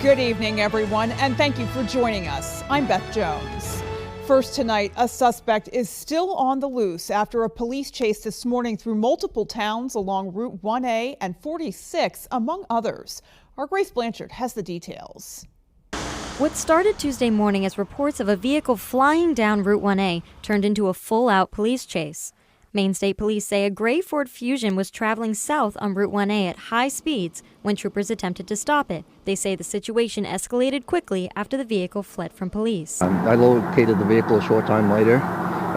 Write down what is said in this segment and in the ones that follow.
Good evening, everyone, and thank you for joining us. I'm Beth Jones. First tonight, a suspect is still on the loose after a police chase this morning through multiple towns along Route 1A and 46, among others. Our Grace Blanchard has the details. What started Tuesday morning as reports of a vehicle flying down Route 1A turned into a full-out police chase. Maine State Police say a gray Ford Fusion was traveling south on Route 1A at high speeds when troopers attempted to stop it. They say the situation escalated quickly after the vehicle fled from police. I located the vehicle a short time later.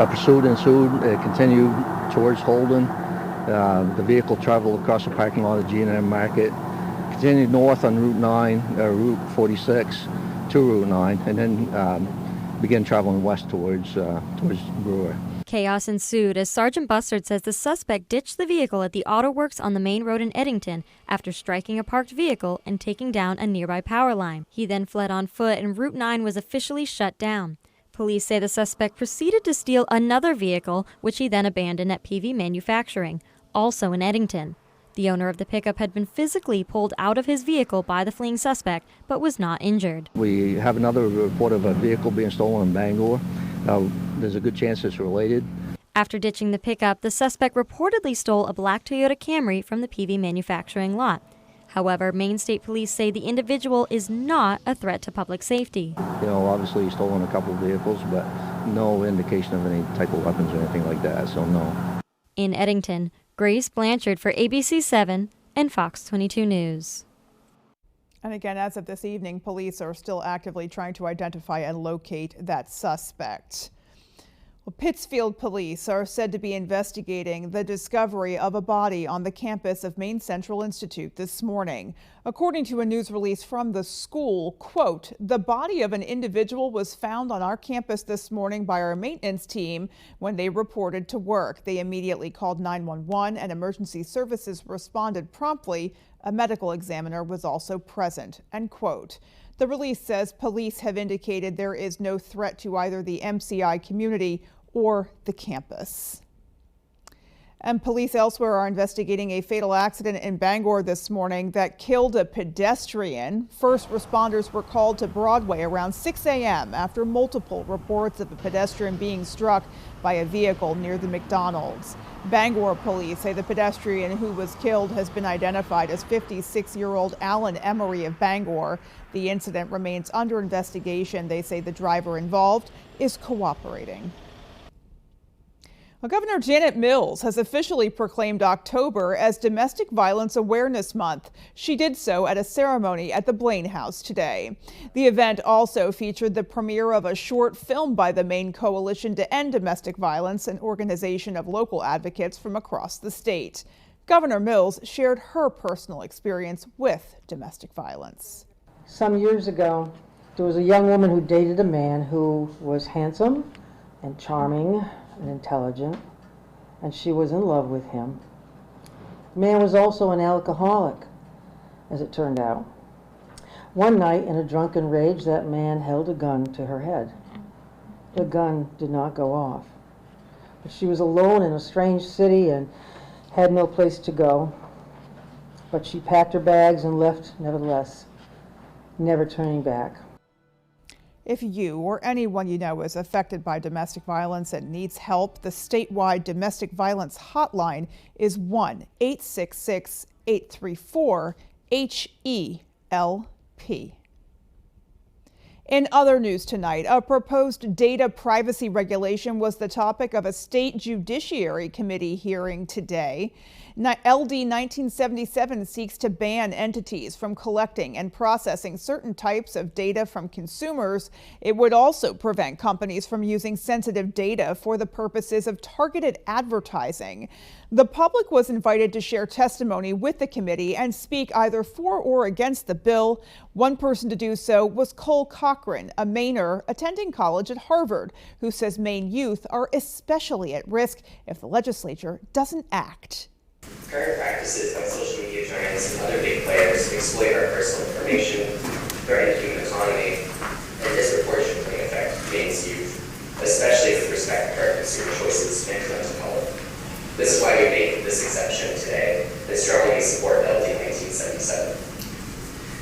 Pursuit ensued. It continued towards Holden. The vehicle traveled across the parking lot of G&M Market, continued north on Route 9, Route 46 to Route 9, and then began traveling west towards Brewer. Chaos ensued as Sergeant Bussard says the suspect ditched the vehicle at the Auto Works on the main road in Eddington after striking a parked vehicle and taking down a nearby power line. He then fled on foot and Route 9 was officially shut down. Police say the suspect proceeded to steal another vehicle, which he then abandoned at PV Manufacturing, also in Eddington. The owner of the pickup had been physically pulled out of his vehicle by the fleeing suspect, but was not injured. We have another report of a vehicle being stolen in Bangor. There's a good chance it's related. After ditching the pickup, the suspect reportedly stole a black Toyota Camry from the PV Manufacturing lot. However, Maine State Police say the individual is not a threat to public safety. Obviously he's stolen a couple of vehicles, but no indication of any type of weapons or anything like that, so no. In Eddington, Grace Blanchard for ABC 7 and Fox 22 News. And again, as of this evening, police are still actively trying to identify and locate that suspect. Well, Pittsfield police are said to be investigating the discovery of a body on the campus of Maine Central Institute this morning. According to a news release from the school, quote, "The body of an individual was found on our campus this morning by our maintenance team when they reported to work. They immediately called 911 and emergency services responded promptly. A medical examiner was also present," end quote. The release says police have indicated there is no threat to either the MCI community or the campus. And police elsewhere are investigating a fatal accident in Bangor this morning that killed a pedestrian. First responders were called to Broadway around 6 a.m. after multiple reports of a pedestrian being struck by a vehicle near the McDonald's. Bangor police say the pedestrian who was killed has been identified as 56-year-old Alan Emery of Bangor. The incident remains under investigation. They say the driver involved is cooperating. Well, Governor Janet Mills has officially proclaimed October as Domestic Violence Awareness Month. She did so at a ceremony at the Blaine House today. The event also featured the premiere of a short film by the Maine Coalition to End Domestic Violence, an organization of local advocates from across the state. Governor Mills shared her personal experience with domestic violence. Some years ago, there was a young woman who dated a man who was handsome and charming and intelligent, and she was in love with him. The man was also an alcoholic, as it turned out. One night, in a drunken rage, that man held a gun to her head. The gun did not go off. But she was alone in a strange city and had no place to go. But she packed her bags and left nevertheless, never turning back. If you or anyone you know is affected by domestic violence and needs help, the statewide domestic violence hotline is 1-866-834-HELP. In other news tonight, a proposed data privacy regulation was the topic of a state judiciary committee hearing today. LD 1977 seeks to ban entities from collecting and processing certain types of data from consumers. It would also prevent companies from using sensitive data for the purposes of targeted advertising. The public was invited to share testimony with the committee and speak either for or against the bill. One person to do so was Cole Cochran, a Mainer attending college at Harvard, who says Maine youth are especially at risk if the legislature doesn't act. Current practices by social media giants and other big players exploit our personal information, threaten the human economy, and disproportionately affect Maine's youth, especially with respect to our consumer choices and parental health. This is why we make this exception today and strongly support LD 1977.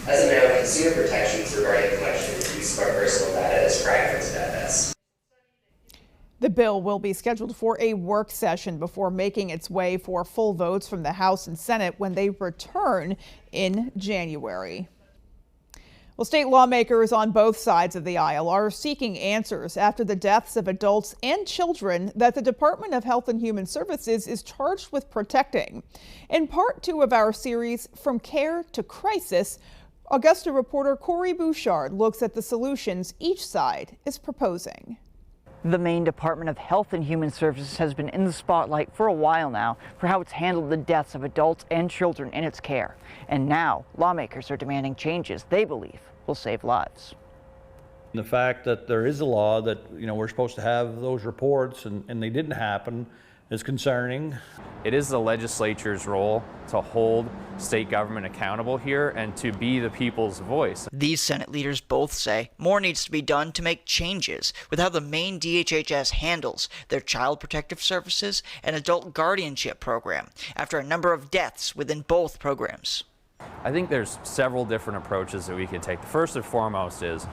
As of now, consumer protections regarding collection and use of our personal data is fragmented at best. The bill will be scheduled for a work session before making its way for full votes from the House and Senate when they return in January. Well, state lawmakers on both sides of the aisle are seeking answers after the deaths of adults and children that the Department of Health and Human Services is charged with protecting. In part 2 of our series, From Care to Crisis, Augusta reporter Corey Bouchard looks at the solutions each side is proposing. The Maine Department of Health and Human Services has been in the spotlight for a while now for how it's handled the deaths of adults and children in its care. And now lawmakers are demanding changes they believe will save lives. The fact that there is a law that, we're supposed to have those reports and they didn't happen is concerning. It is the legislature's role to hold state government accountable here and to be the people's voice. These Senate leaders both say more needs to be done to make changes with how the Maine DHHS handles their child protective services and adult guardianship program after a number of deaths within both programs. I think there's several different approaches that we can take. The first and foremost is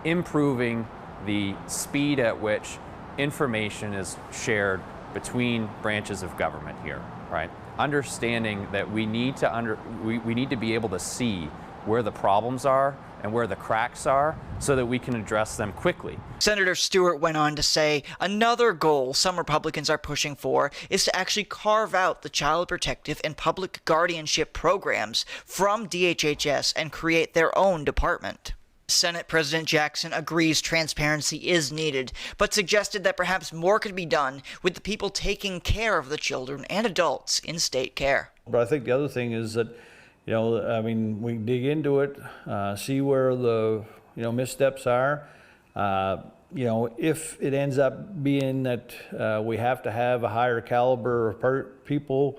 improving the speed at which information is shared between branches of government here, right? Understanding that we need to be able to see where the problems are and where the cracks are so that we can address them quickly. Senator Stewart went on to say another goal some Republicans are pushing for is to actually carve out the child protective and public guardianship programs from DHHS and create their own department. Senate President Jackson agrees transparency is needed, but suggested that perhaps more could be done with the people taking care of the children and adults in state care. But I think the other thing is that, we dig into it, see where the, missteps are. If it ends up being that we have to have a higher caliber of people,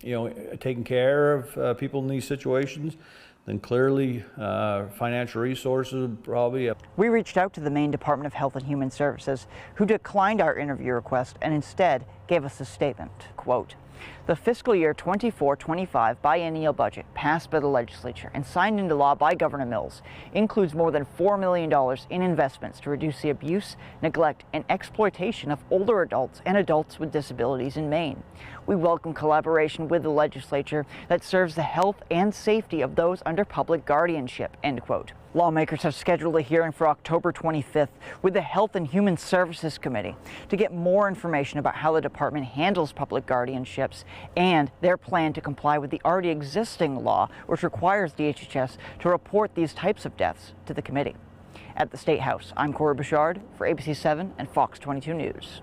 taking care of people in these situations, then clearly financial resources probably. We reached out to the Maine Department of Health and Human Services, who declined our interview request and instead gave us a statement. Quote, "The fiscal year 24-25 biennial budget passed by the legislature and signed into law by Governor Mills includes more than $4 million in investments to reduce the abuse, neglect, and exploitation of older adults and adults with disabilities in Maine. We welcome collaboration with the legislature that serves the health and safety of those under public guardianship," end quote. Lawmakers have scheduled a hearing for October 25th with the Health and Human Services Committee to get more information about how the department handles public guardianships and their plan to comply with the already existing law, which requires DHHS to report these types of deaths to the committee. At the State House, I'm Corey Bouchard for ABC 7 and Fox 22 News.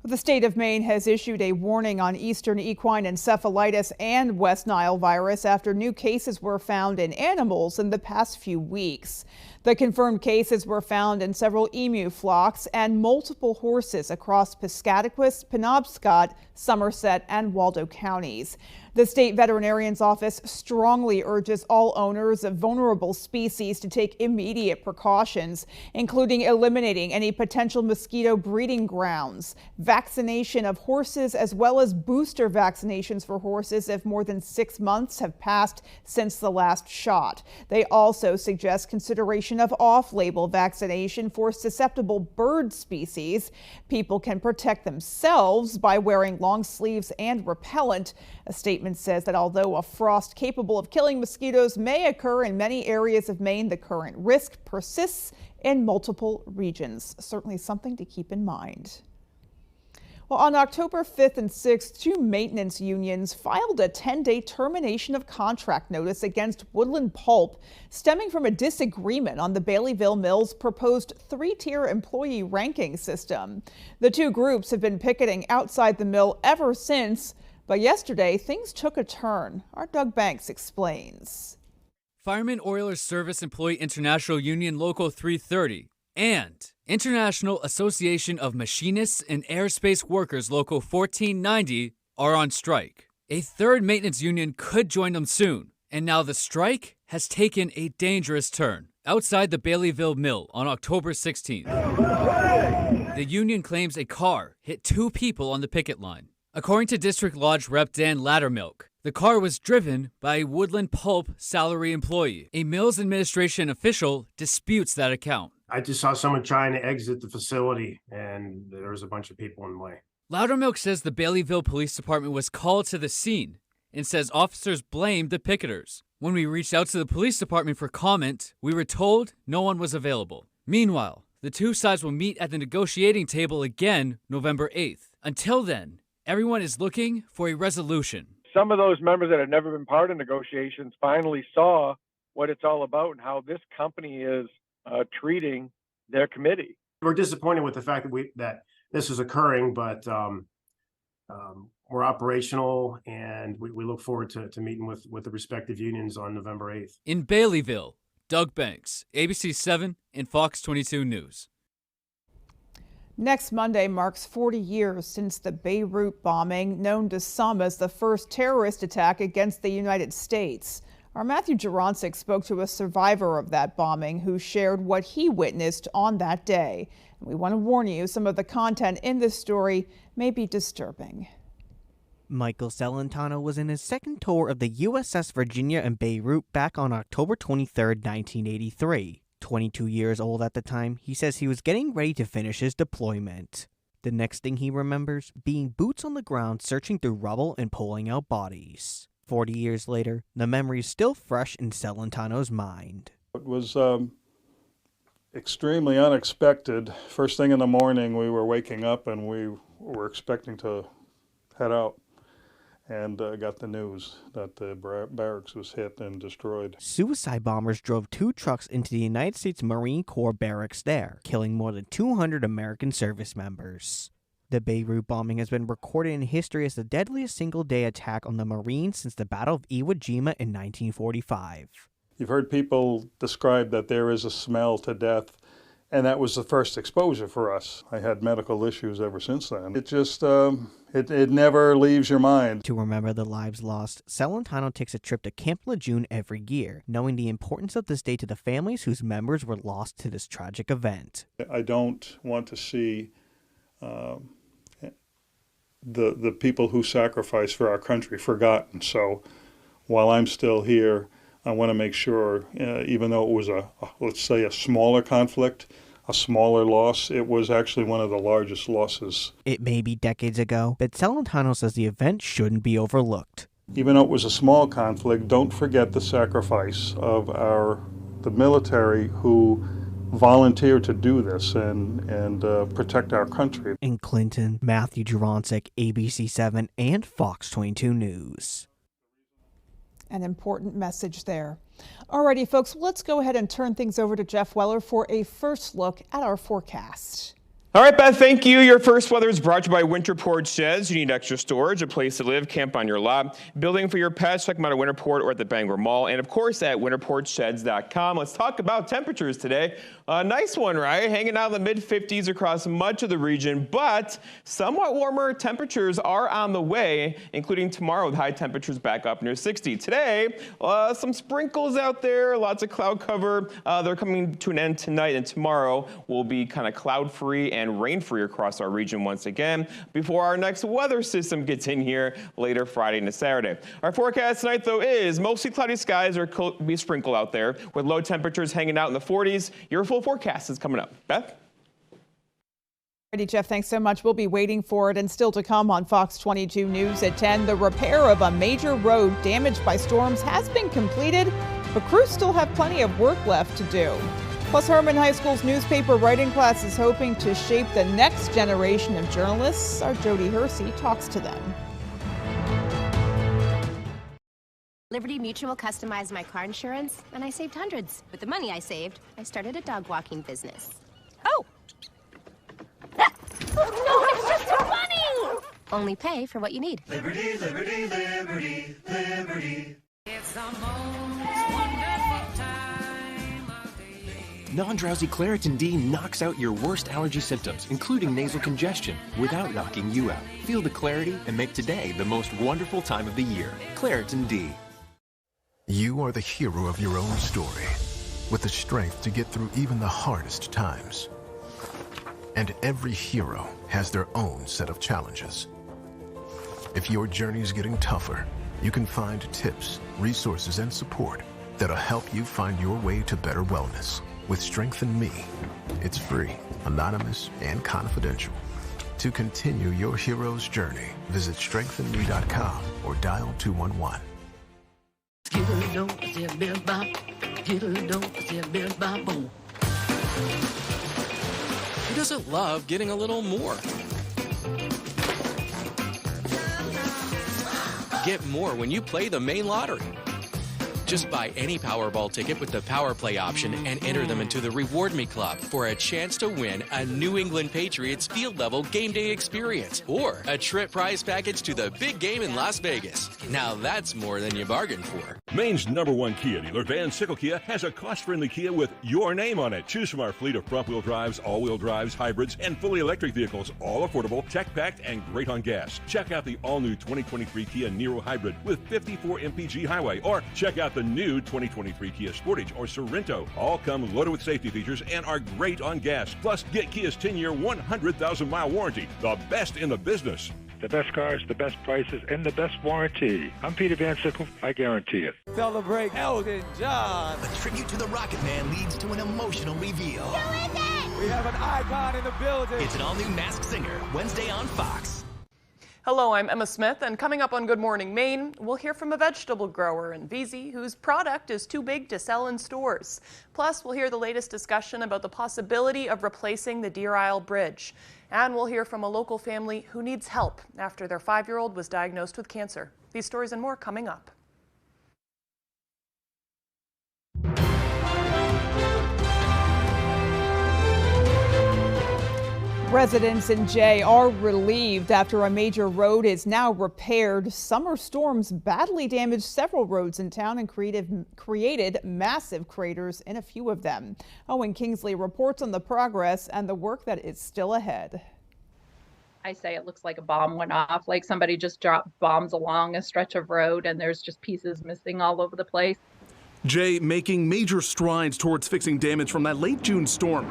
The state of Maine has issued a warning on eastern equine encephalitis and West Nile virus after new cases were found in animals in the past few weeks. The confirmed cases were found in several emu flocks and multiple horses across Piscataquis, Penobscot, Somerset, and Waldo counties. The state veterinarian's office strongly urges all owners of vulnerable species to take immediate precautions, including eliminating any potential mosquito breeding grounds, vaccination of horses, as well as booster vaccinations for horses if more than 6 months have passed since the last shot. They also suggest consideration of off-label vaccination for susceptible bird species. People can protect themselves by wearing long sleeves and repellent. A statement says that although a frost capable of killing mosquitoes may occur in many areas of Maine, the current risk persists in multiple regions. Certainly something to keep in mind. Well, on October 5th and 6th, 2 maintenance unions filed a 10-day termination of contract notice against Woodland Pulp, stemming from a disagreement on the Baileyville Mill's proposed 3-tier employee ranking system. The 2 groups have been picketing outside the mill ever since, but yesterday things took a turn. Our Doug Banks explains. Firemen Oilers Service Employee International Union Local 330 and International Association of Machinists and Aerospace Workers Local 1490 are on strike. A third maintenance union could join them soon, and now the strike has taken a dangerous turn outside the Baileyville Mill on October 16th. The union claims a car hit 2 people on the picket line. According to District Lodge Rep Dan Lattermilk, The car was driven by a Woodland Pulp salary employee. A Mills administration official disputes that account. I just saw someone trying to exit the facility, and there was a bunch of people in the way. Loudermilk says the Baileyville Police Department was called to the scene and says officers blamed the picketers. When we reached out to the police department for comment, we were told no one was available. Meanwhile, the two sides will meet at the negotiating table again November 8th. Until then, everyone is looking for a resolution. Some of those members that have never been part of negotiations finally saw what it's all about and how this company is treating their committee. We're disappointed with the fact that this is occurring, but we're operational, and we look forward to meeting with the respective unions on November 8th. In Baileyville, Doug Banks, ABC 7 and Fox 22 News. Next Monday marks 40 years since the Beirut bombing, known to some as the first terrorist attack against the United States. Our Matthew Jurancic spoke to a survivor of that bombing who shared what he witnessed on that day. And we want to warn you, some of the content in this story may be disturbing. Michael Celentano was in his second tour of the USS Virginia in Beirut back on October 23, 1983. 22 years old at the time, he says he was getting ready to finish his deployment. The next thing he remembers, being boots on the ground searching through rubble and pulling out bodies. 40 years later, the memory is still fresh in Celentano's mind. It was extremely unexpected. First thing in the morning, we were waking up and we were expecting to head out, and got the news that the barracks was hit and destroyed. Suicide bombers drove 2 trucks into the United States Marine Corps barracks there, killing more than 200 American service members. The Beirut bombing has been recorded in history as the deadliest single-day attack on the Marines since the Battle of Iwo Jima in 1945. You've heard people describe that there is a smell to death, and that was the first exposure for us. I had medical issues ever since then. It just, it never leaves your mind. To remember the lives lost, Celentano takes a trip to Camp Lejeune every year, knowing the importance of this day to the families whose members were lost to this tragic event. I don't want to see the people who sacrificed for our country forgotten. So while I'm still here, I want to make sure, even though it was let's say a smaller conflict, a smaller loss, it was actually one of the largest losses. It may be decades ago, but Celentano says the event shouldn't be overlooked. Even though it was a small conflict, don't forget the sacrifice of the military who volunteered to do this and protect our country. In Clinton, Matthew Jurancic, ABC 7 and Fox 22 News. An important message there. Alrighty, folks, let's go ahead and turn things over to Jeff Weller for a first look at our forecast. All right, Beth, thank you. Your first weather is brought to you by Winterport Sheds. You need extra storage, a place to live, camp on your lot, building for your pets. Check them out at Winterport or at the Bangor Mall, and of course at winterportsheds.com. Let's talk about temperatures today. A nice one, right? Hanging out in the mid-50s across much of the region, but somewhat warmer temperatures are on the way, including tomorrow with high temperatures back up near 60. Today, some sprinkles out there, lots of cloud cover. They're coming to an end tonight, and tomorrow will be kind of cloud-free and rain-free across our region once again before our next weather system gets in here later Friday into Saturday. Our forecast tonight, though, is mostly cloudy skies or be sprinkled out there with low temperatures hanging out in the 40s. Your full forecast is coming up. Beth? Alrighty, Jeff, thanks so much. We'll be waiting for it. And still to come on Fox 22 News at 10, the repair of a major road damaged by storms has been completed, but crews still have plenty of work left to do. Plus, Herman High School's newspaper writing class is hoping to shape the next generation of journalists. Our Jody Hersey talks to them. Liberty Mutual customized my car insurance, and I saved hundreds. With the money I saved, I started a dog walking business. Oh! No, it's just too funny! Only pay for what you need. Liberty, liberty, liberty, liberty. It's the most wonderful time of the year. Non-drowsy Claritin D knocks out your worst allergy symptoms, including nasal congestion, without knocking you out. Feel the clarity and make today the most wonderful time of the year. Claritin D. You are the hero of your own story, with the strength to get through even the hardest times. And every hero has their own set of challenges. If your journey is getting tougher, you can find tips, resources, and support that'll help you find your way to better wellness. With Strengthen Me, it's free, anonymous, and confidential. To continue your hero's journey, visit strengthenme.com or dial 211. Who doesn't love getting a little more? Get more when you play the main lottery. Just buy any Powerball ticket with the Power Play option and enter them into the Reward Me Club for a chance to win a New England Patriots field-level game day experience or a trip prize package to the big game in Las Vegas. Now that's more than you bargained for. Maine's #1 Kia dealer, Van Sickle Kia, has a cost-friendly Kia with your name on it. Choose from our fleet of front-wheel drives, all-wheel drives, hybrids, and fully electric vehicles, all affordable, tech-packed, and great on gas. Check out the all-new 2023 Kia Niro Hybrid with 54 mpg highway, or check out the new 2023 Kia Sportage or Sorrento. All come loaded with safety features and are great on gas. Plus, get Kia's 10-year, 100,000-mile warranty, the best in the business. The best cars, the best prices, and the best warranty. I'm Peter Van Sickle. I guarantee it. Celebrate Elton John. A tribute to the Rocket Man leads to an emotional reveal. Who is it? We have an icon in the building. It's an all-new Masked Singer, Wednesday on Fox. Hello, I'm Emma Smith, and coming up on Good Morning Maine, we'll hear from a vegetable grower in Veazey whose product is too big to sell in stores. Plus, we'll hear the latest discussion about the possibility of replacing the Deer Isle Bridge. And we'll hear from a local family who needs help after their 5-year-old was diagnosed with cancer. These stories and more coming up. Residents in Jay are relieved after a major road is now repaired. Summer storms badly damaged several roads in town and created massive craters in a few of them. Owen Kingsley reports on the progress and the work that is still ahead. I say it looks like a bomb went off, like somebody just dropped bombs along a stretch of road and there's just pieces missing all over the place. Jay making major strides towards fixing damage from that late June storm.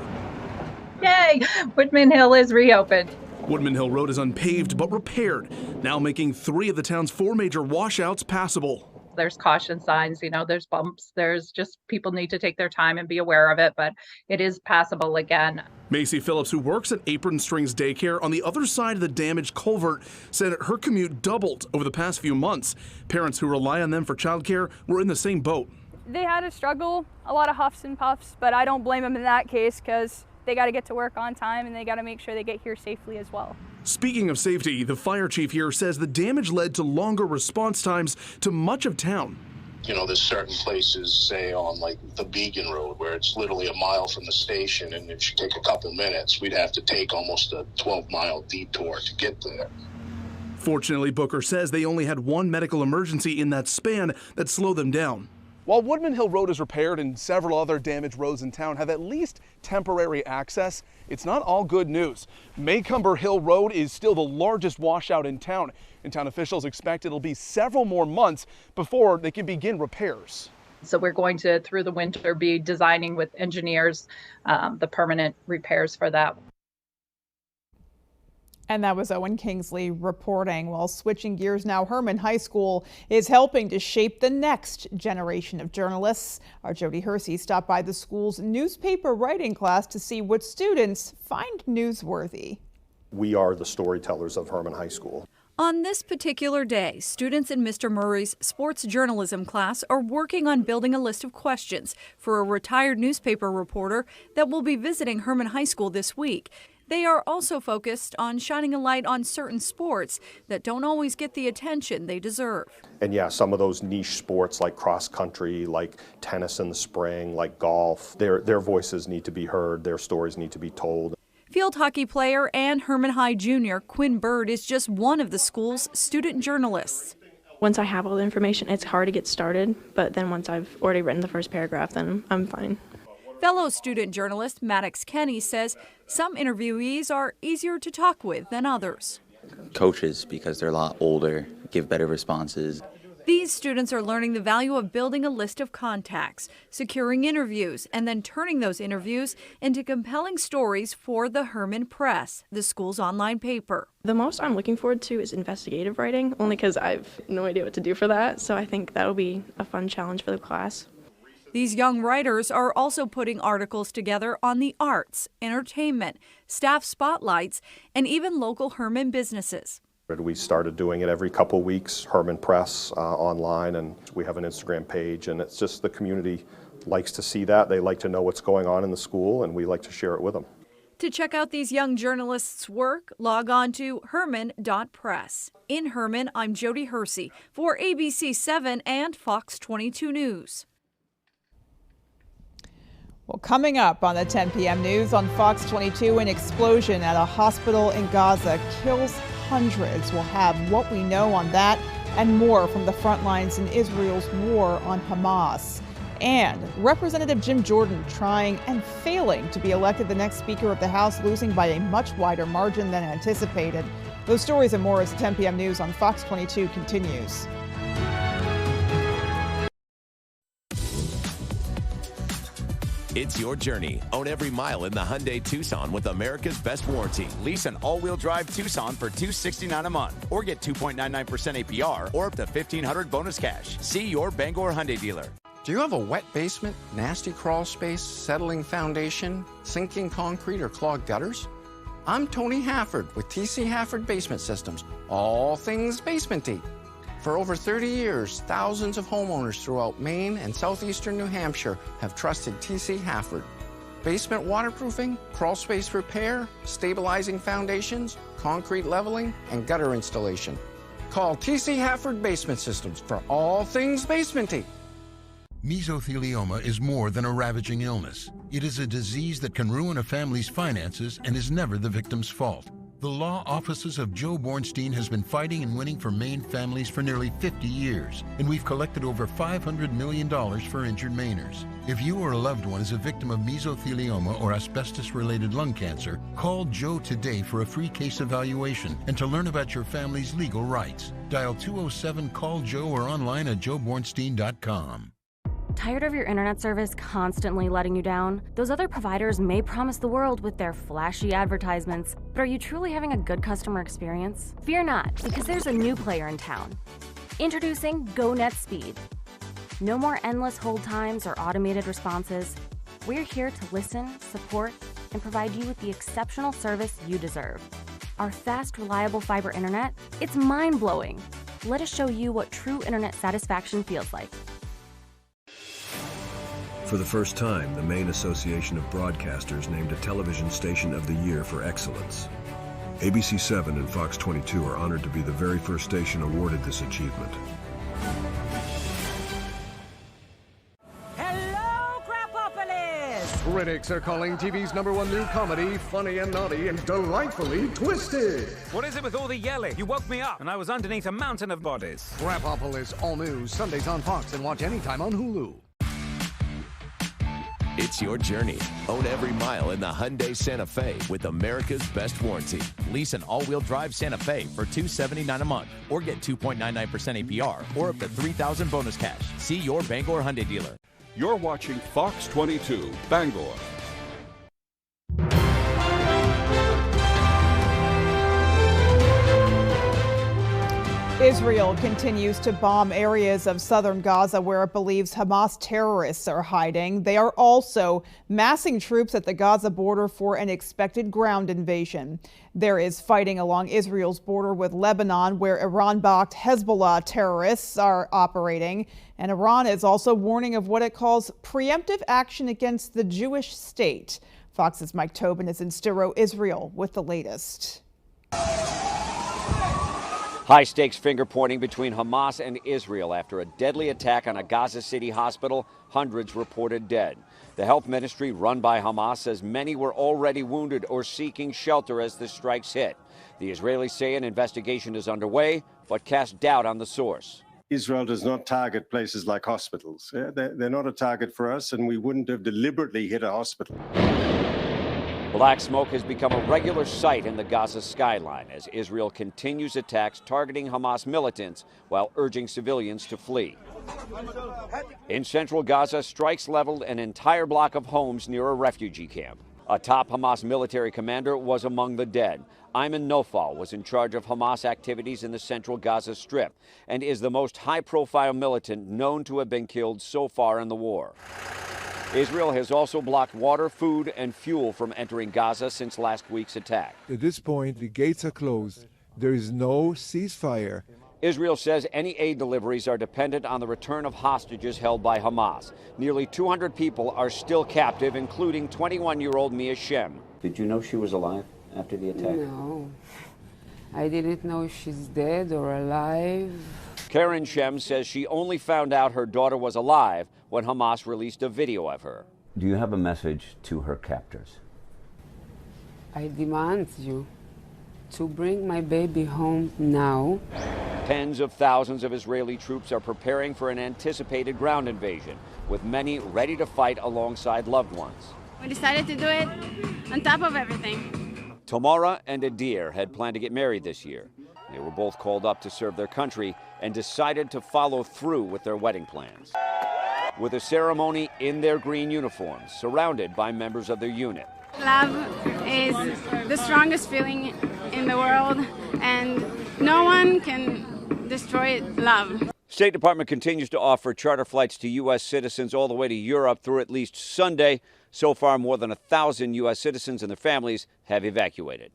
Yay! Woodman Hill is reopened. Woodman Hill Road is unpaved but repaired, now making 3 of the town's 4 major washouts passable. There's caution signs, there's bumps, there's just people need to take their time and be aware of it, but it is passable again. Macy Phillips, who works at Apron Strings Daycare on the other side of the damaged culvert, said her commute doubled over the past few months. Parents who rely on them for childcare were in the same boat. They had a struggle, a lot of huffs and puffs, but I don't blame them in that case because they got to get to work on time and they got to make sure they get here safely as well. Speaking of safety, the fire chief here says the damage led to longer response times to much of town. There's certain places, say on like the Beacon Road, where it's literally a mile from the station, and it should take a couple minutes. We'd have to take almost a 12-mile detour to get there. Fortunately, Booker says they only had 1 medical emergency in that span that slowed them down. While Woodman Hill Road is repaired and several other damaged roads in town have at least temporary access, it's not all good news. Maycumber Hill Road is still the largest washout in town, and town officials expect it'll be several more months before they can begin repairs. So we're going to, through the winter, be designing with engineers the permanent repairs for that. And that was Owen Kingsley reporting. While switching gears now, Herman High School is helping to shape the next generation of journalists. Our Jody Hersey stopped by the school's newspaper writing class to see what students find newsworthy. We are the storytellers of Herman High School. On this particular day, students in Mr. Murray's sports journalism class are working on building a list of questions for a retired newspaper reporter that will be visiting Herman High School this week. They are also focused on shining a light on certain sports that don't always get the attention they deserve. And yeah, some of those niche sports like cross country, like tennis in the spring, like golf, their voices need to be heard, their stories need to be told. Field hockey player and Herman High junior Quinn Bird is just one of the school's student journalists. Once I have all the information, it's hard to get started, but then once I've already written the first paragraph, then I'm fine. Fellow student journalist Maddox Kenny says some interviewees are easier to talk with than others. Coaches, because they're a lot older, give better responses. These students are learning the value of building a list of contacts, securing interviews, and then turning those interviews into compelling stories for the Herman Press, the school's online paper. The most I'm looking forward to is investigative writing, only because I have no idea what to do for that, so I think that'll be a fun challenge for the class. These young writers are also putting articles together on the arts, entertainment, staff spotlights, and even local Herman businesses. We started doing it every couple weeks, Herman Press online, and we have an Instagram page, and it's just the community likes to see that. They like to know what's going on in the school, and we like to share it with them. To check out these young journalists' work, log on to herman.press. In Herman, I'm Jody Hersey for ABC 7 and Fox 22 News. Well, coming up on the 10 p.m. news on Fox 22, an explosion at a hospital in Gaza kills hundreds. We'll have what we know on that and more from the front lines in Israel's war on Hamas. And Representative Jim Jordan trying and failing to be elected the next Speaker of the House, losing by a much wider margin than anticipated. Those stories and more as the 10 p.m. news on Fox 22 continues. It's your journey. Own every mile in the Hyundai Tucson with America's best warranty. Lease an all-wheel drive Tucson for $269 a month, or get 2.99% APR, or up to $1,500 bonus cash. See your Bangor Hyundai dealer. Do you have a wet basement, nasty crawl space, settling foundation, sinking concrete, or clogged gutters? I'm Tony Hafford with TC Hafford Basement Systems. All things basementy. For over 30 years, thousands of homeowners throughout Maine and southeastern New Hampshire have trusted TC Hafford. Basement waterproofing, crawl space repair, stabilizing foundations, concrete leveling, and gutter installation. Call TC Hafford Basement Systems for all things basementy. Mesothelioma is more than a ravaging illness. It is a disease that can ruin a family's finances and is never the victim's fault. The law offices of Joe Bornstein has been fighting and winning for Maine families for nearly 50 years, and we've collected over $500 million for injured Mainers. If you or a loved one is a victim of mesothelioma or asbestos-related lung cancer, call Joe today for a free case evaluation and to learn about your family's legal rights. Dial 207-CALL-JOE or online at joebornstein.com. Tired of your internet service constantly letting you down? Those other providers may promise the world with their flashy advertisements, but are you truly having a good customer experience? Fear not, because there's a new player in town. Introducing GoNet Speed. No more endless hold times or automated responses. We're here to listen, support, and provide you with the exceptional service you deserve. Our fast, reliable fiber internet, it's mind-blowing. Let us show you what true internet satisfaction feels like. For the first time, the Maine Association of Broadcasters named a television station of the year for excellence. ABC 7 and Fox 22 are honored to be the very first station awarded this achievement. Hello, Crapopolis! Critics are calling TV's #1 new comedy funny and naughty and delightfully twisted. What is it with all the yelling? You woke me up, and I was underneath a mountain of bodies. Crapopolis, all new, Sundays on Fox, and watch anytime on Hulu. It's your journey. Own every mile in the Hyundai Santa Fe with America's best warranty. Lease an all-wheel drive Santa Fe for $279 a month, or get 2.99% APR, or up to $3,000 bonus cash. See your Bangor Hyundai dealer. You're watching Fox 22, Bangor. Israel continues to bomb areas of southern Gaza where it believes Hamas terrorists are hiding. They are also massing troops at the Gaza border for an expected ground invasion. There is fighting along Israel's border with Lebanon, where Iran-backed Hezbollah terrorists are operating. And Iran is also warning of what it calls preemptive action against the Jewish state. Fox's Mike Tobin is in Stiro, Israel, with the latest. High-stakes finger-pointing between Hamas and Israel after a deadly attack on a Gaza City hospital, hundreds reported dead. The health ministry run by Hamas says many were already wounded or seeking shelter as the strikes hit. The Israelis say an investigation is underway, but cast doubt on the source. Israel does not target places like hospitals. They're not a target for us, and we wouldn't have deliberately hit a hospital. Black smoke has become a regular sight in the Gaza skyline as Israel continues attacks targeting Hamas militants while urging civilians to flee. In central Gaza, strikes leveled an entire block of homes near a refugee camp. A top Hamas military commander was among the dead. Ayman Nofal was in charge of Hamas activities in the central Gaza Strip and is the most high-profile militant known to have been killed so far in the war. Israel has also blocked water, food, and fuel from entering Gaza since last week's attack. At this point, the gates are closed. There is no ceasefire. Israel says any aid deliveries are dependent on the return of hostages held by Hamas. Nearly 200 people are still captive, including 21-year-old Mia Shem. Did you know she was alive after the attack? No. I didn't know if she's dead or alive. Karen Shem says she only found out her daughter was alive when Hamas released a video of her. Do you have a message to her captors? I demand you to bring my baby home now. Tens of thousands of Israeli troops are preparing for an anticipated ground invasion, with many ready to fight alongside loved ones. We decided to do it on top of everything. Tamara and Adir had planned to get married this year. They were both called up to serve their country and decided to follow through with their wedding plans. With a ceremony in their green uniforms, surrounded by members of their unit. Love is the strongest feeling in the world, and no one can destroy love. State Department continues to offer charter flights to U.S. citizens all the way to Europe through at least Sunday. So far, more than 1,000 U.S. citizens and their families have evacuated.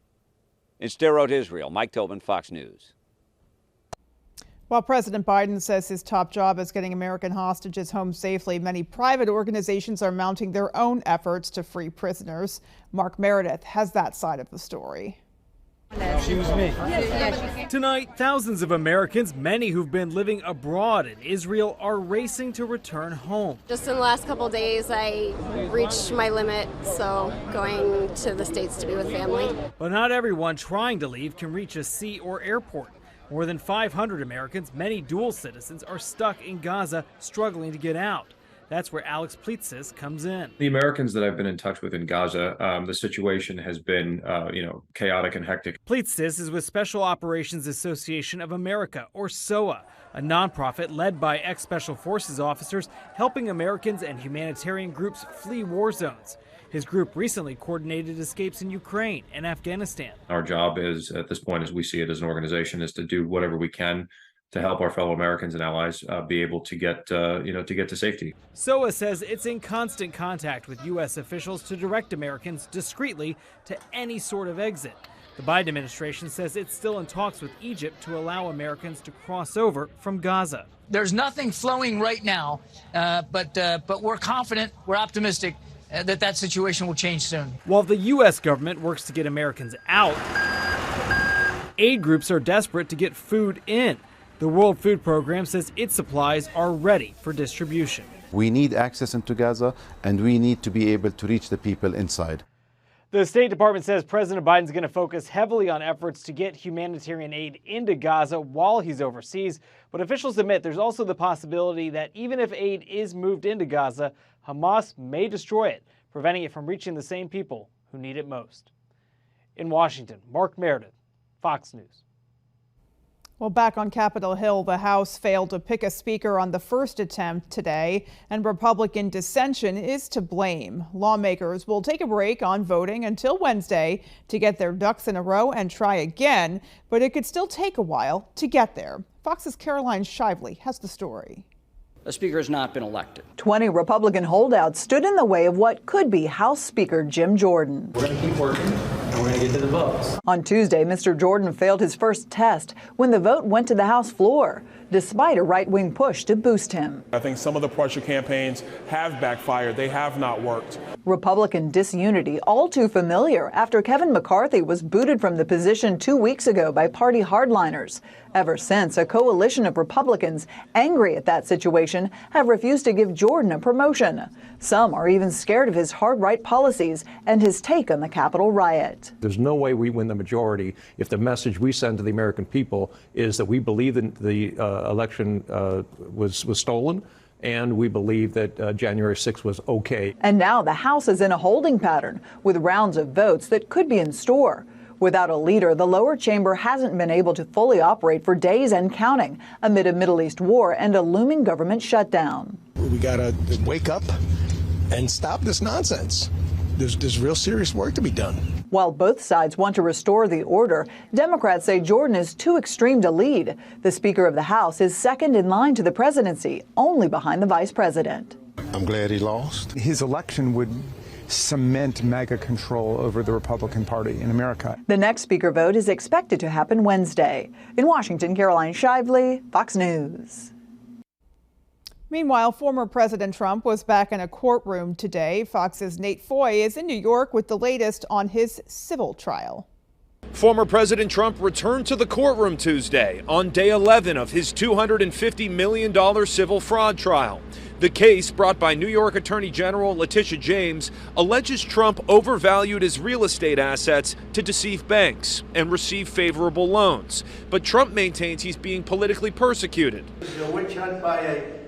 In Sderot, Israel, Mike Tobin, Fox News. While President Biden says his top job is getting American hostages home safely, many private organizations are mounting their own efforts to free prisoners. Mark Meredith has that side of the story. Excuse me. Tonight, thousands of Americans, many who've been living abroad in Israel, are racing to return home. Just in the last couple of days, I reached my limit, so going to the States to be with family. But not everyone trying to leave can reach a sea or airport. More than 500 Americans, many dual citizens, are stuck in Gaza, struggling to get out. That's where Alex Pleitsis comes in. The Americans that I've been in touch with in Gaza, the situation has been, chaotic and hectic. Pleitsis is with Special Operations Association of America, or SOA, a nonprofit led by ex-Special Forces officers helping Americans and humanitarian groups flee war zones. His group recently coordinated escapes in Ukraine and Afghanistan. Our job is, at this point, as we see it as an organization, is to do whatever we can to help our fellow Americans and allies be able to get to safety. SOA says it's in constant contact with U.S. officials to direct Americans discreetly to any sort of exit. The Biden administration says it's still in talks with Egypt to allow Americans to cross over from Gaza. There's nothing flowing right now, but we're confident, we're optimistic that situation will change soon. While the U.S. government works to get Americans out, aid groups are desperate to get food in. The World Food Program says its supplies are ready for distribution. We need access into Gaza, and we need to be able to reach the people inside. The State Department says President Biden's going to focus heavily on efforts to get humanitarian aid into Gaza while he's overseas. But officials admit there's also the possibility that even if aid is moved into Gaza, Hamas may destroy it, preventing it from reaching the same people who need it most. In Washington, Mark Meredith, Fox News. Well, back on Capitol Hill, the House failed to pick a speaker on the first attempt today, and Republican dissension is to blame. Lawmakers will take a break on voting until Wednesday to get their ducks in a row and try again, but it could still take a while to get there. Fox's Caroline Shively has the story. The speaker has not been elected. 20 Republican holdouts stood in the way of what could be House Speaker Jim Jordan. We're going to keep working, and we're going to get to the votes. On Tuesday, Mr. Jordan failed his first test when the vote went to the House floor, despite a right-wing push to boost him. I think some of the pressure campaigns have backfired. They have not worked. Republican disunity all too familiar after Kevin McCarthy was booted from the position 2 weeks ago by party hardliners. Ever since, a coalition of Republicans, angry at that situation, have refused to give Jordan a promotion. Some are even scared of his hard-right policies and his take on the Capitol riot. There's no way we win the majority if the message we send to the American people is that we believe that the election was stolen, and we believe that January 6th was okay. And now the House is in a holding pattern with rounds of votes that could be in store. Without a leader, the lower chamber hasn't been able to fully operate for days and counting amid a Middle East war and a looming government shutdown. We got to wake up and stop this nonsense. There's real serious work to be done. While both sides want to restore the order, Democrats say Jordan is too extreme to lead. The Speaker of the House is second in line to the presidency, only behind the Vice President. I'm glad he lost. His election would cement mega control over the Republican Party in America. The next Speaker vote is expected to happen Wednesday. In Washington, Caroline Shively, Fox News. Meanwhile, former President Trump was back in a courtroom today. Fox's Nate Foy is in New York with the latest on his civil trial. Former President Trump returned to the courtroom Tuesday on day 11 of his $250 million civil fraud trial. The case, brought by New York Attorney General Letitia James, alleges Trump overvalued his real estate assets to deceive banks and receive favorable loans. But Trump maintains he's being politically persecuted. This is a witch hunt by a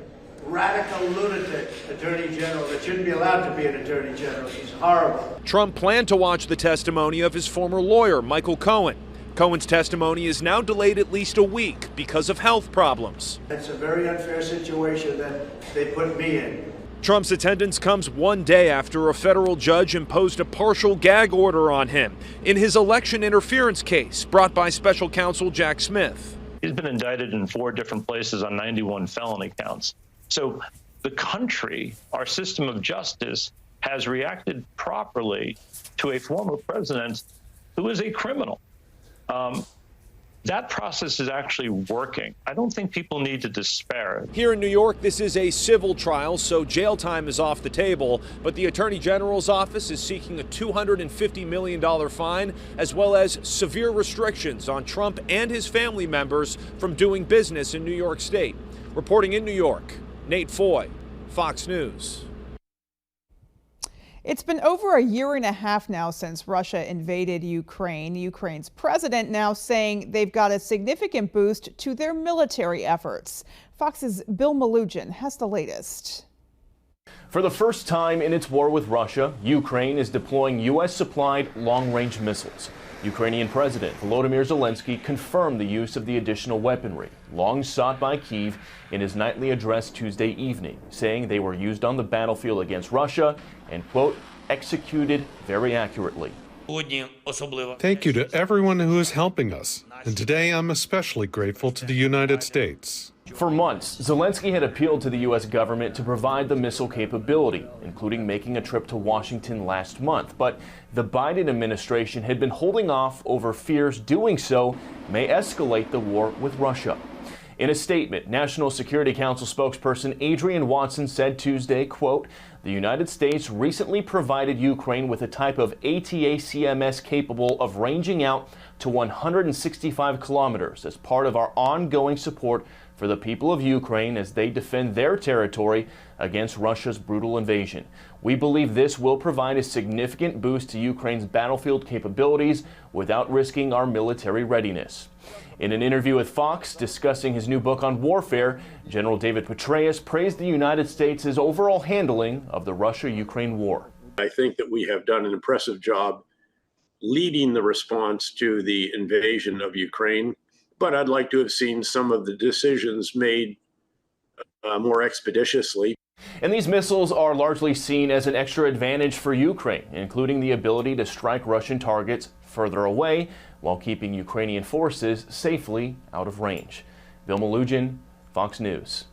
radical lunatic attorney general that shouldn't be allowed to be an attorney general. He's horrible. Trump planned to watch the testimony of his former lawyer, Michael Cohen. Cohen's testimony is now delayed at least a week because of health problems. It's a very unfair situation that they put me in. Trump's attendance comes one day after a federal judge imposed a partial gag order on him in his election interference case brought by special counsel Jack Smith. He's been indicted in 4 different places on 91 felony counts. So the country, our system of justice, has reacted properly to a former president who is a criminal. That process is actually working. I don't think people need to despair. Here in New York, this is a civil trial, so jail time is off the table. But the Attorney General's office is seeking a $250 million fine, as well as severe restrictions on Trump and his family members from doing business in New York State. Reporting in New York, Nate Foy, Fox News. It's been over a year and a half now since Russia invaded Ukraine. Ukraine's president now saying they've got a significant boost to their military efforts. Fox's Bill Malugin has the latest. For the first time in its war with Russia, Ukraine is deploying U.S.-supplied long-range missiles. Ukrainian President Volodymyr Zelensky confirmed the use of the additional weaponry, long sought by Kyiv, in his nightly address Tuesday evening, saying they were used on the battlefield against Russia and, quote, executed very accurately. Thank you to everyone who is helping us, and today I'm especially grateful to the United States. For months, Zelensky had appealed to the U.S. government to provide the missile capability, including making a trip to Washington last month. But the Biden administration had been holding off over fears doing so may escalate the war with Russia. In a statement, National Security Council spokesperson Adrian Watson said Tuesday, quote, the United States recently provided Ukraine with a type of ATACMS capable of ranging out to 165 kilometers as part of our ongoing support for the people of Ukraine as they defend their territory against Russia's brutal invasion. We believe this will provide a significant boost to Ukraine's battlefield capabilities without risking our military readiness. In an interview with Fox discussing his new book on warfare, General David Petraeus praised the United States' overall handling of the Russia-Ukraine war. I think that we have done an impressive job leading the response to the invasion of Ukraine. But I'd like to have seen some of the decisions made more expeditiously. And these missiles are largely seen as an extra advantage for Ukraine, including the ability to strike Russian targets further away while keeping Ukrainian forces safely out of range. Bill Malugin, Fox News.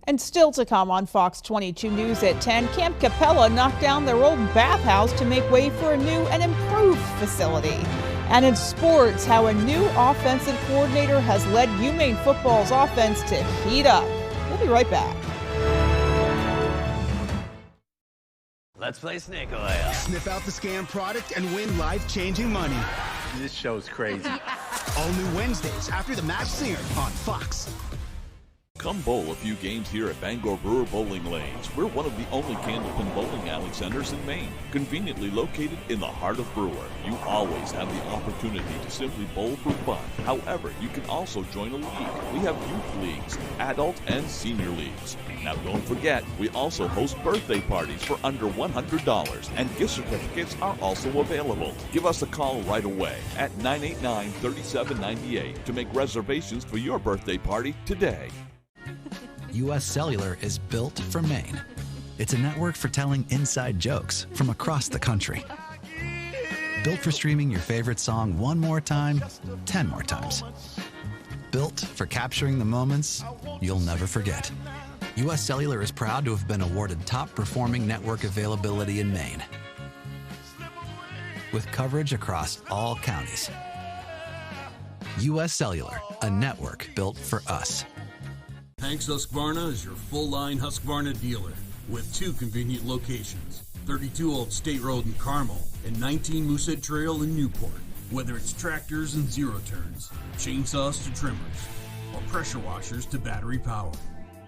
And still to come on Fox 22 News at 10, Camp Capella knocked down their old bathhouse to make way for a new and improved facility. And in sports, how a new offensive coordinator has led UMaine football's offense to heat up. We'll be right back. Let's play Snake Oil. Sniff out the scam product and win life-changing money. This show's crazy. All new Wednesdays after the Masked Singer on Fox. Come bowl a few games here at Bangor Brewer Bowling Lanes. We're one of the only candlepin bowling alley centers in Maine, conveniently located in the heart of Brewer. You always have the opportunity to simply bowl for fun. However, you can also join a league. We have youth leagues, adult and senior leagues. Now don't forget, we also host birthday parties for under $100, and gift certificates are also available. Give us a call right away at 989-3798 to make reservations for your birthday party today. U.S. Cellular is built for Maine. It's a network for telling inside jokes from across the country. Built for streaming your favorite song 1 more time, 10 more times. Built for capturing the moments you'll never forget. U.S. Cellular is proud to have been awarded top performing network availability in Maine, with coverage across all counties. U.S. Cellular, a network built for us. Hanks Husqvarna is your full-line Husqvarna dealer with 2 convenient locations, 32 Old State Road in Carmel and 19 Moosehead Trail in Newport. Whether it's tractors and zero-turns, chainsaws to trimmers, or pressure washers to battery power,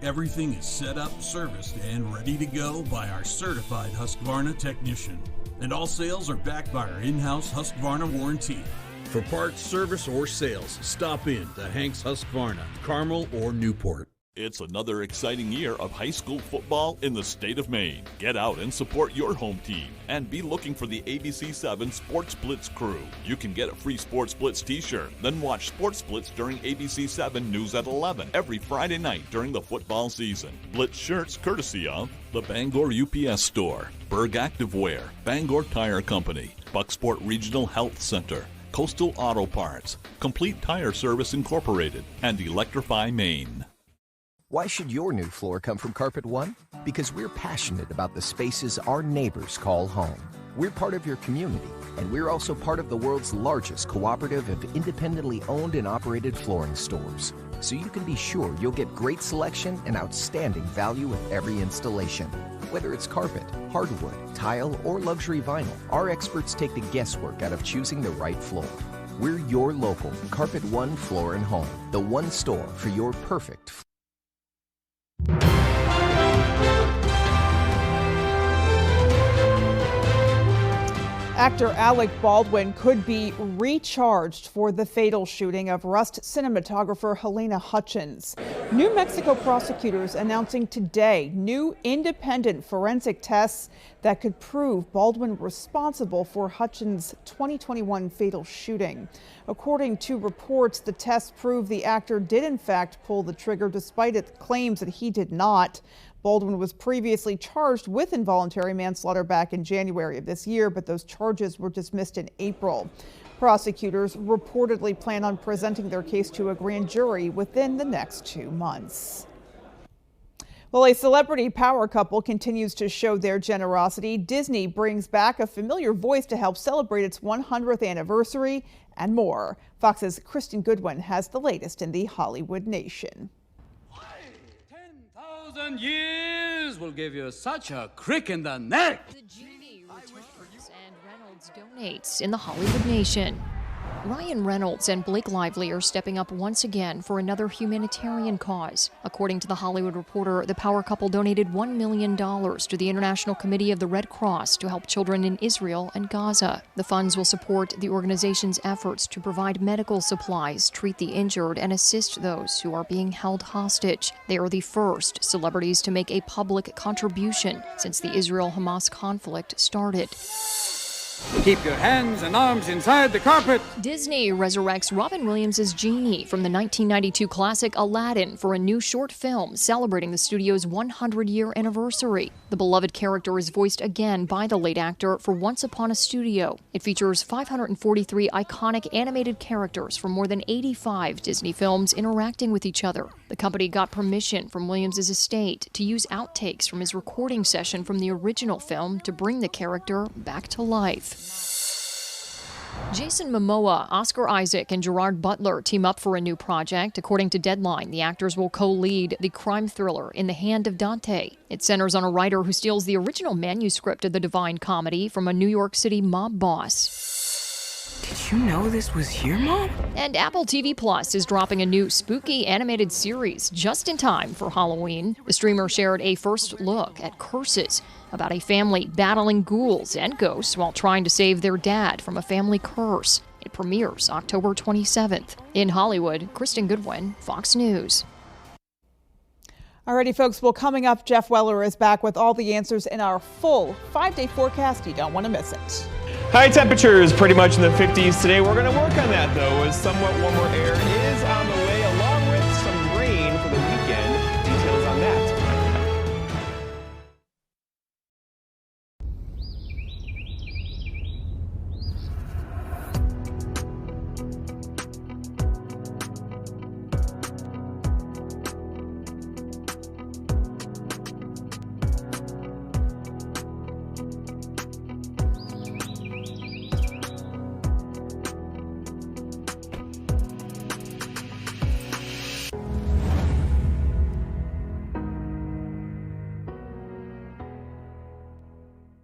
everything is set up, serviced, and ready to go by our certified Husqvarna technician. And all sales are backed by our in-house Husqvarna warranty. For parts, service, or sales, stop in to Hanks Husqvarna, Carmel or Newport. It's another exciting year of high school football in the state of Maine. Get out and support your home team and be looking for the ABC7 Sports Blitz crew. You can get a free Sports Blitz t-shirt, then watch Sports Blitz during ABC7 News at 11 every Friday night during the football season. Blitz shirts courtesy of the Bangor UPS Store, Berg Activewear, Bangor Tire Company, Bucksport Regional Health Center, Coastal Auto Parts, Complete Tire Service Incorporated, and Electrify Maine. Why should your new floor come from Carpet One? Because we're passionate about the spaces our neighbors call home. We're part of your community, and we're also part of the world's largest cooperative of independently owned and operated flooring stores. So you can be sure you'll get great selection and outstanding value with every installation. Whether it's carpet, hardwood, tile, or luxury vinyl, our experts take the guesswork out of choosing the right floor. We're your local Carpet One Floor and Home, the one store for your perfect floor. Actor Alec Baldwin could be recharged for the fatal shooting of Rust cinematographer Helena Hutchins. New Mexico prosecutors announcing today new independent forensic tests that could prove Baldwin responsible for Hutchins' 2021 fatal shooting. According to reports, the tests prove the actor did in fact pull the trigger despite its claims that he did not. Baldwin was previously charged with involuntary manslaughter back in January of this year, but those charges were dismissed in April. Prosecutors reportedly plan on presenting their case to a grand jury within the next 2 months. Well, a celebrity power couple continues to show their generosity. Disney brings back a familiar voice to help celebrate its 100th anniversary and more. Fox's Kristen Goodwin has the latest in the Hollywood Nation. 10,000 years will give you such a crick in the neck. The genie returns and Reynolds donates in the Hollywood Nation. Ryan Reynolds and Blake Lively are stepping up once again for another humanitarian cause. According to The Hollywood Reporter, the power couple donated $1 million to the International Committee of the Red Cross to help children in Israel and Gaza. The funds will support the organization's efforts to provide medical supplies, treat the injured, and assist those who are being held hostage. They are the first celebrities to make a public contribution since the Israel-Hamas conflict started. Keep your hands and arms inside the carpet. Disney resurrects Robin Williams' Genie from the 1992 classic Aladdin for a new short film celebrating the studio's 100-year anniversary. The beloved character is voiced again by the late actor for Once Upon a Studio. It features 543 iconic animated characters from more than 85 Disney films interacting with each other. The company got permission from Williams' estate to use outtakes from his recording session from the original film to bring the character back to life. Jason Momoa, Oscar Isaac, and Gerard Butler team up for a new project. According to Deadline, the actors will co-lead the crime thriller In the Hand of Dante. It centers on a writer who steals the original manuscript of the Divine Comedy from a New York City mob boss. Did you know this was here, Mom? And Apple TV Plus is dropping a new spooky animated series just in time for Halloween. The streamer shared a first look at Curses, about a family battling ghouls and ghosts while trying to save their dad from a family curse. It premieres October 27th. In Hollywood, Kristen Goodwin, Fox News. Alrighty, folks, well, coming up, Jeff Weller is back with all the answers in our full 5-day forecast. You don't want to miss it. High temperatures pretty much in the 50s today. We're going to work on that, though, as somewhat warmer air is on the way, along with some rain for the weekend. Details on that.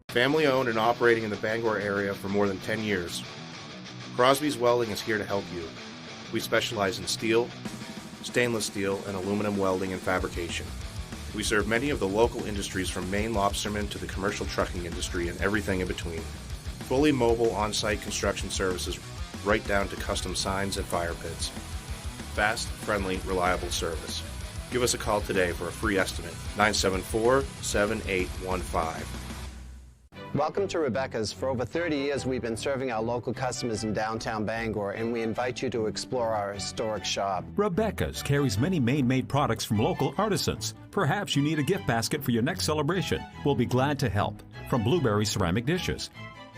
Family owned and operating in the Bangor area for more than 10 years. Crosby's Welding is here to help you. We specialize in steel, stainless steel, and aluminum welding and fabrication. We serve many of the local industries from Maine lobstermen to the commercial trucking industry and everything in between. Fully mobile on-site construction services right down to custom signs and fire pits. Fast, friendly, reliable service. Give us a call today for a free estimate, 974-7815. Welcome to Rebecca's. For over 30 years, we've been serving our local customers in downtown Bangor, and we invite you to explore our historic shop. Rebecca's carries many Maine-made products from local artisans. Perhaps you need a gift basket for your next celebration. We'll be glad to help. From blueberry ceramic dishes,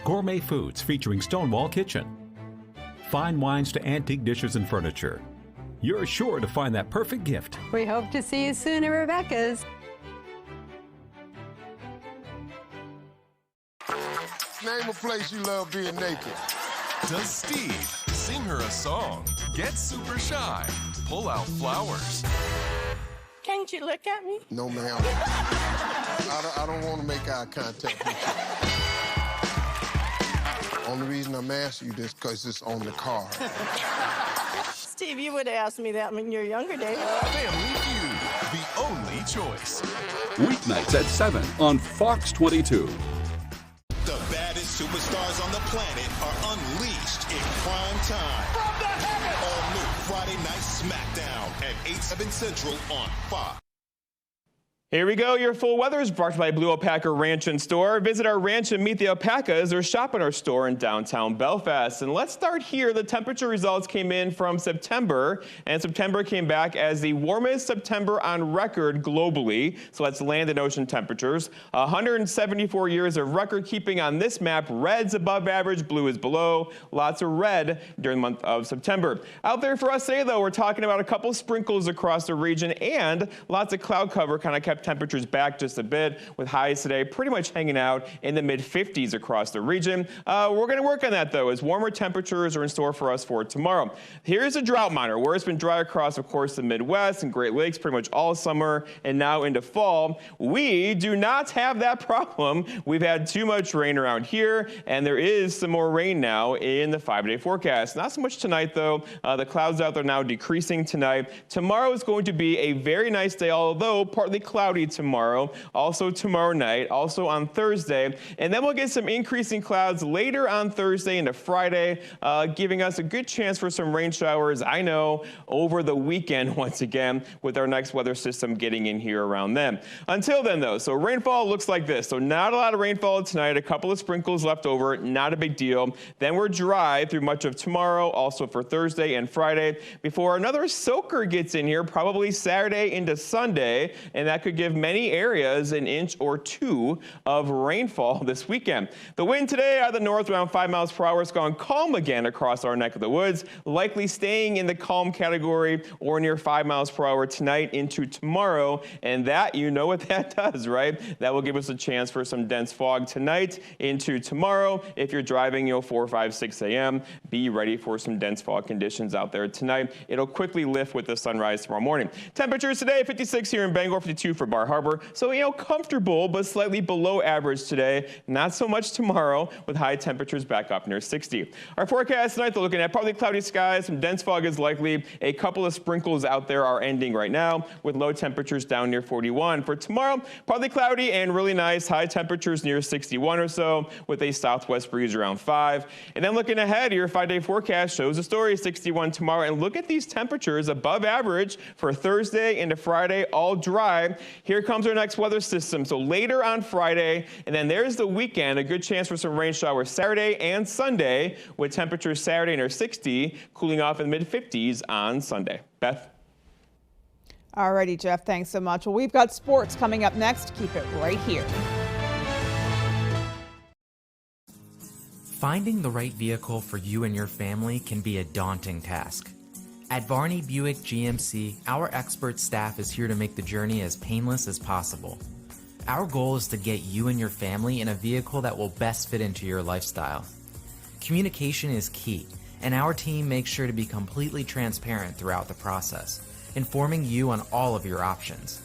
gourmet foods featuring Stonewall Kitchen, fine wines to antique dishes and furniture. You're sure to find that perfect gift. We hope to see you soon at Rebecca's. Name a place you love being naked. Does Steve sing her a song? Get super shy. Pull out flowers. Can't you look at me? No, ma'am. I don't want to make eye contact with you. Only reason I'm asking you this because it's on the card. Steve, you would have asked me that in your younger days. Family Feud, the only choice. Weeknights at 7 on Fox 22. The baddest superstars on the planet are unleashed in prime time. From the heavens! All new Friday Night SmackDown at 8/7 Central on Fox. Here we go. Your full weather is brought to you by Blue Alpaca Ranch and Store. Visit our ranch and meet the alpacas or shop in our store in downtown Belfast. And let's start here. The temperature results came in from September, and September came back as the warmest September on record globally. So that's land and ocean temperatures. 174 years of record keeping on this map. Red's above average, blue is below. Lots of red during the month of September. Out there for us today, though, we're talking about a couple sprinkles across the region and lots of cloud cover kind of kept temperatures back just a bit, with highs today pretty much hanging out in the mid-50s across the region. We're going to work on that, though, as warmer temperatures are in store for us for tomorrow. Here's a drought monitor where it's been dry across, of course, the Midwest and Great Lakes pretty much all summer and now into fall. We do not have that problem. We've had too much rain around here, and there is some more rain now in the 5-day forecast. Not so much tonight, though. The clouds out there now decreasing tonight. Tomorrow is going to be a very nice day, although partly cloudy tomorrow, also tomorrow night, also on Thursday, and then we'll get some increasing clouds later on Thursday into Friday, giving us a good chance for some rain showers, I know, over the weekend once again, with our next weather system getting in here around then. Until then, though, so rainfall looks like this. So not a lot of rainfall tonight, a couple of sprinkles left over, not a big deal. Then we're dry through much of tomorrow, also for Thursday and Friday, before another soaker gets in here, probably Saturday into Sunday, and that could give many areas an inch or two of rainfall this weekend. The wind today out of the north around 5 miles per hour. It's gone calm again across our neck of the woods, likely staying in the calm category or near 5 miles per hour tonight into tomorrow. And that, you know what that does, right? That will give us a chance for some dense fog tonight into tomorrow. If you're driving, 4, 5, 6 a.m., be ready for some dense fog conditions out there tonight. It'll quickly lift with the sunrise tomorrow morning. Temperatures today, 56 here in Bangor, 52 for for Bar Harbor. So, comfortable, but slightly below average today. Not so much tomorrow, with high temperatures back up near 60. Our forecast tonight, they're looking at partly cloudy skies. Some dense fog is likely. A couple of sprinkles out there are ending right now, with low temperatures down near 41. For tomorrow, partly cloudy and really nice. High temperatures near 61 or so, with a southwest breeze around 5. And then looking ahead, your 5-day forecast shows a story, 61 tomorrow. And look at these temperatures above average for Thursday into Friday, all dry. Here comes our next weather system. So later on Friday, and then there's the weekend, a good chance for some rain showers Saturday and Sunday, with temperatures Saturday near 60, cooling off in the mid-50s on Sunday. Beth? Alrighty, Jeff, thanks so much. Well, we've got sports coming up next. Keep it right here. Finding the right vehicle for you and your family can be a daunting task. At Varney Buick GMC, our expert staff is here to make the journey as painless as possible. Our goal is to get you and your family in a vehicle that will best fit into your lifestyle. Communication is key, and our team makes sure to be completely transparent throughout the process, informing you on all of your options.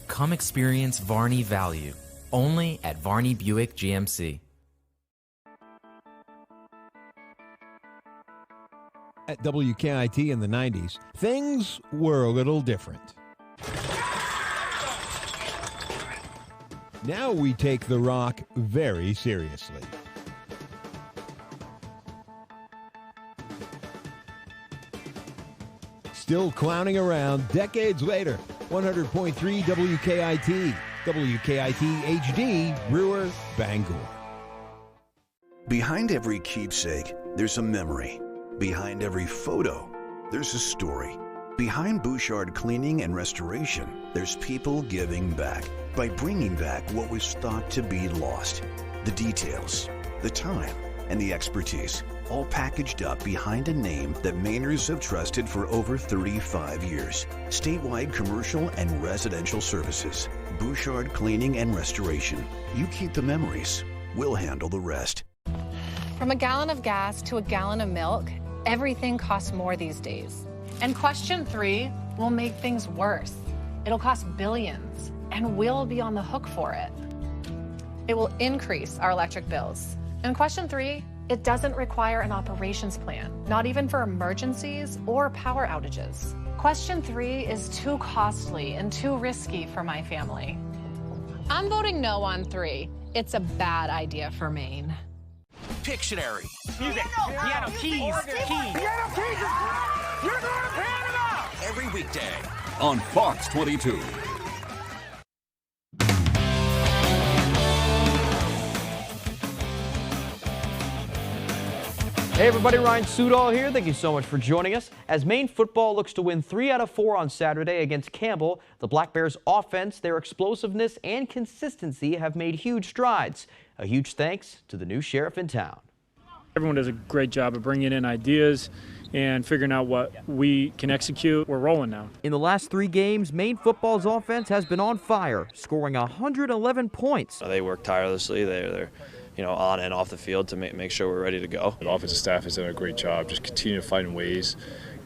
Come experience Varney value, only at Varney Buick GMC. At WKIT in the 90s, things were a little different. Now we take the rock very seriously. Still clowning around decades later, 100.3 WKIT, WKIT HD, Brewer, Bangor. Behind every keepsake, there's a memory. Behind every photo, there's a story. Behind Bouchard Cleaning and Restoration, there's people giving back by bringing back what was thought to be lost. The details, the time, and the expertise, all packaged up behind a name that Mainers have trusted for over 35 years. Statewide commercial and residential services. Bouchard Cleaning and Restoration. You keep the memories. We'll handle the rest. From a gallon of gas to a gallon of milk, everything costs more these days. And question 3 will make things worse. It'll cost billions, and we'll be on the hook for it. It will increase our electric bills. And question 3, it doesn't require an operations plan, not even for emergencies or power outages. Question 3 is too costly and too risky for my family. I'm voting no on 3. It's a bad idea for Maine. Pictionary. Music. Piano. Keys. Piano keys. You're going to Panama. Every weekday on Fox 22. Hey everybody, Ryan Sudol here. Thank you so much for joining us. As Maine football looks to win 3 out of 4 on Saturday against Campbell, the Black Bears' offense, their explosiveness, and consistency have made huge strides. A huge thanks to the new sheriff in town. Everyone does a great job of bringing in ideas and figuring out what we can execute. We're rolling now. In the last 3 games, Maine football's offense has been on fire, scoring 111 points. They work tirelessly. They're on and off the field to make sure we're ready to go. The offensive staff has done a great job, just continue to find ways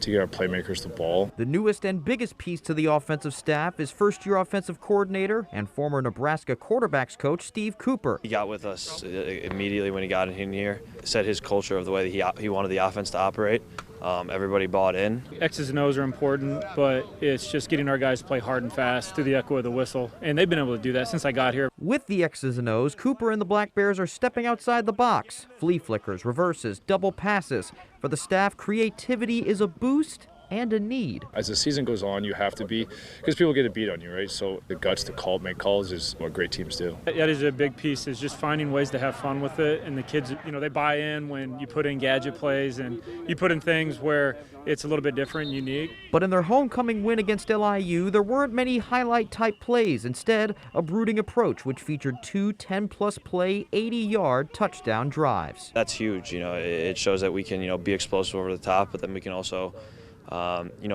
to get our playmakers the ball. The newest and biggest piece to the offensive staff is first-year offensive coordinator and former Nebraska quarterbacks coach Steve Cooper. He got with us immediately when he got in here, set his culture of the way that he wanted the offense to operate. Everybody bought in. X's and O's are important, but it's just getting our guys to play hard and fast through the echo of the whistle, and they've been able to do that since I got here. With the X's and O's, Cooper and the Black Bears are stepping outside the box. Flea flickers, reverses, double passes. For the staff, creativity is a boost and a need. As the season goes on, you have to be, because people get a beat on you, right? So the guts to make calls is what great teams do. That is a big piece, is just finding ways to have fun with it. And the kids, they buy in when you put in gadget plays and you put in things where it's a little bit different and unique. But in their homecoming win against LIU, there weren't many highlight-type plays. Instead, a brooding approach, which featured 2 10-plus play, 80-yard touchdown drives. That's huge. It shows that we can, be explosive over the top, but then we can also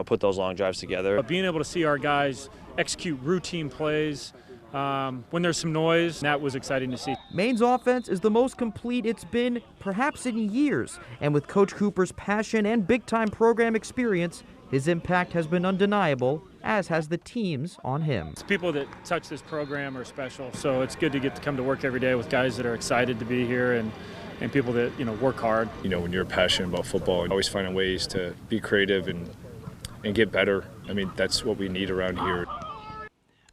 put those long drives together. Being able to see our guys execute routine plays when there's some noise, that was exciting to see. Maine's offense is the most complete it's been perhaps in years, and with Coach Cooper's passion and big-time program experience, His impact has been undeniable, as has the team's on him. People that touch this program are special, so it's good to get to come to work every day with guys that are excited to be here and people that, work hard. When you're passionate about football and always finding ways to be creative and get better, that's what we need around here.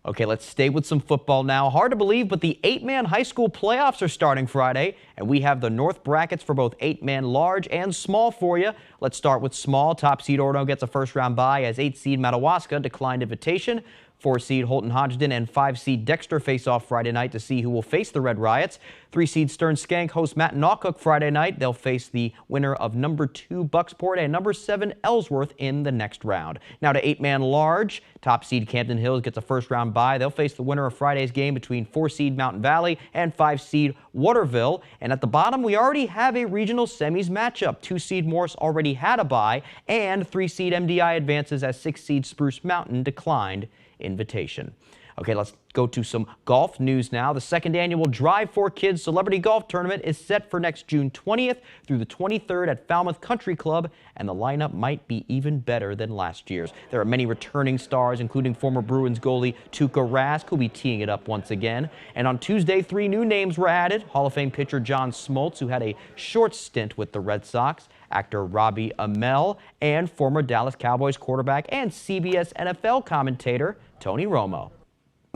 Okay, let's stay with some football now. Hard to believe, but the 8-man high school playoffs are starting Friday, and we have the North brackets for both 8-man large and small for you. Let's start with small. Top seed Orono gets a first-round bye as 8-seed Madawaska declined invitation. 4-seed Holton Hodgdon and 5-seed Dexter face off Friday night to see who will face the Red Riots. 3-seed Stern Skank hosts Matt Nawcook Friday night. They'll face the winner of number 2 Bucksport and number 7 Ellsworth in the next round. Now to 8-man large. Top seed Camden Hills gets a first-round bye. They'll face the winner of Friday's game between 4-seed Mountain Valley and 5-seed Waterville. And at the bottom, we already have a regional semis matchup. 2-seed Morse already had a bye, and 3-seed MDI advances as 6-seed Spruce Mountain declined invitation. Okay, let's go to some golf news now. The second annual Drive for Kids Celebrity Golf Tournament is set for next June 20th through the 23rd at Falmouth Country Club, and the lineup might be even better than last year's. There are many returning stars, including former Bruins goalie Tuukka Rask, who'll be teeing it up once again. And on Tuesday, 3 new names were added. Hall of Fame pitcher John Smoltz, who had a short stint with the Red Sox, actor Robbie Amell, and former Dallas Cowboys quarterback and CBS NFL commentator Tony Romo.